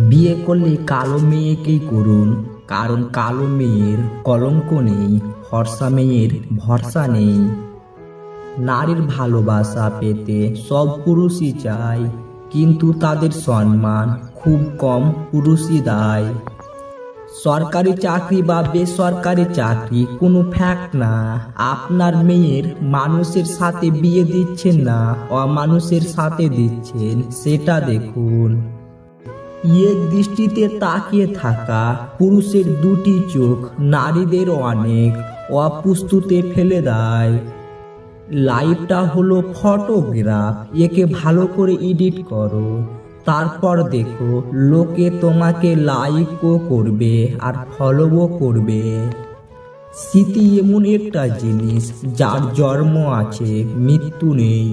বিয়ে করলে কালো মেয়েকেই করুন, কারণ কালো মেয়ের কলঙ্ক নেই, ফর্সা মেয়ের ভরসা নেই। নারীর ভালোবাসা পেতে সব পুরুষই চায়, কিন্তু তাদের সম্মান খুব কম পুরুষই দেয়। সরকারি চাকরি বা বেসরকারি চাকরি কোনো ফ্যাক্ট না। আপনার মেয়ের মানুষের সাথে বিয়ে দিচ্ছেন না অমানুষের সাথে দিচ্ছেন, সেটা দেখুন। এক দৃষ্টিতে তাকিয়ে থাকা পুরুষের দুটি চোখ নারীদের অনেক অপ্রস্তুতে ফেলে দেয়। লাইফটা হলো ফটোগ্রাফ, একে ভালো করে এডিট করো, তারপর দেখো লোকে তোমাকে লাইকও করবে আর ফলোও করবে। স্মৃতি এমন একটা জিনিস যার জন্ম আছে মৃত্যু নেই।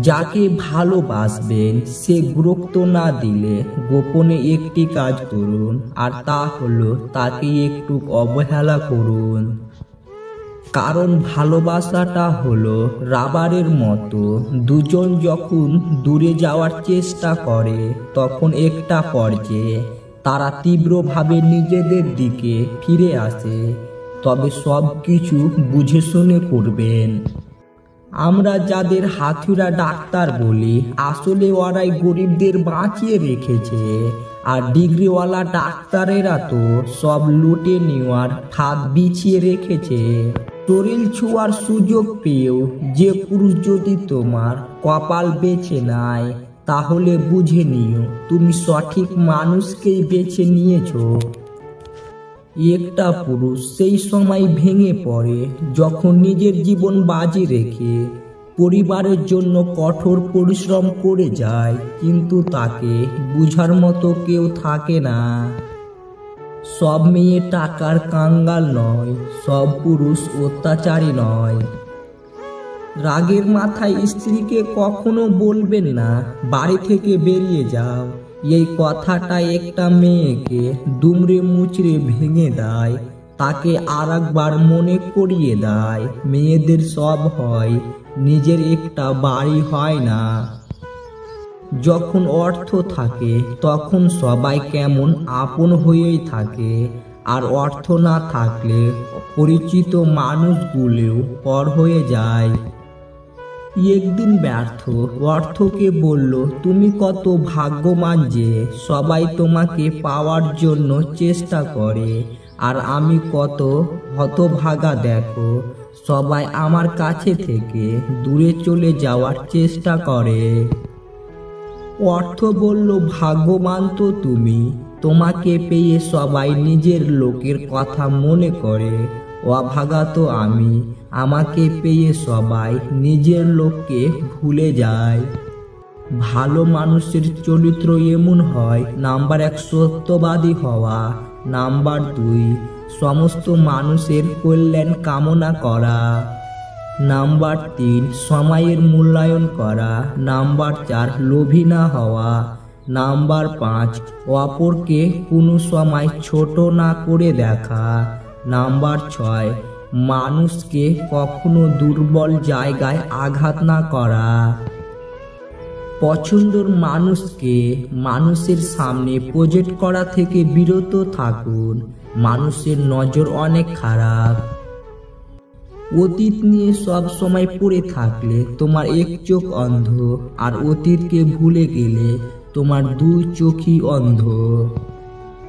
যাকে ভালোবাসবেন সে গুরুত্ব না দিলে গোপনে একটি কাজ করুন, আর তা হলো তাকে একটু অবহেলা করুন। কারণ ভালোবাসাটা হলো রাবারের মতো, দুজন যখন দূরে যাওয়ার চেষ্টা করে তখন একটা পর্যায়ে তারা তীব্রভাবে নিজেদের দিকে ফিরে আসে। তবে সব কিছু বুঝে শুনে করবেন। আমরা যাদের হাতুড়া ডাক্তার বলি, আসলে ওরাই গরিবদের বাঁচিয়ে রেখেছে। আর ডিগ্রিওয়ালা ডাক্তারেরা তো সব লুটে নেওয়ার ফাঁদ বিছিয়ে রেখেছে। শরীর ছোঁয়ার সুযোগ পেয়েও যে পুরুষ যদি তোমার কপাল বেছে নেয়, তাহলে বুঝে নিও তুমি সঠিক মানুষকেই বেছে নিয়েছো। একটা পুরুষ সেই সময় ভেঙে পড়ে যখন নিজের জীবন বাজি রেখে পরিবারের জন্য কঠোর পরিশ্রম করে যায়, কিন্তু তাকে বুঝার মতো কেউ থাকে না। সব মেয়ে টাকার কাঙ্গাল নয়, সব পুরুষ অত্যাচারী নয়। রাগের মাথায় স্ত্রীকে কখনো বলবেন না বাড়ি থেকে বেরিয়ে যাও। এই কথাটা একটা মেয়েকে দুমড়ে মুচড়ে ভেঙে দেয়, তাকে আর একবার মনে করিয়ে দেয় মেয়েদের সব হয়, নিজের একটা বাড়ি হয় না। যখন অর্থ থাকে তখন সবাই কেমন আপন হয়েই থাকে, আর অর্থ না থাকলে পরিচিত মানুষগুলোও পর হয়ে যায়। একদিন ব্যর্থ অর্থকে বলল, তুমি কত ভাগ্যবান যে সবাই তোমাকে পাওয়ার জন্য চেষ্টা করে, আর আমি কত হতভাগা দেখো, সবাই আমার কাছে থেকে দূরে চলে যাওয়ার চেষ্টা করে। অর্থ বলল, ভাগ্যবান তো তুমি, তোমাকে পেয়ে সবাই নিজের লোকের কথা মনে করে। অভাগা তো আমি, আমাকে পেয়ে সবাই নিজের লোককে ভুলে যায়। ভালো মানুষের চরিত্র এমন হয়, নাম্বার 1 সত্যবাদী হওয়া, নাম্বার 2 সমস্ত মানুষের কল্যাণ কামনা করা, নাম্বার 3 সময়ের মূল্যায়ন করা, নাম্বার 4 লোভী না হওয়া, নাম্বার 5 অপরকে কোনো সময় ছোট না করে দেখা, নাম্বার 6 মানুষকে কখনো দুর্বল জায়গায় আঘাত না করা। পছন্দের মানুষকে মানুষের সামনে প্রজেক্ট করা থেকে বিরত থাকুন, মানুষের নজর অনেক খারাপ। অতীত নিয়ে সব সময় পড়ে থাকলে তোমার এক চোখ অন্ধ, আর অতীতকে ভুলে গেলে তোমার 2 চোখই অন্ধ।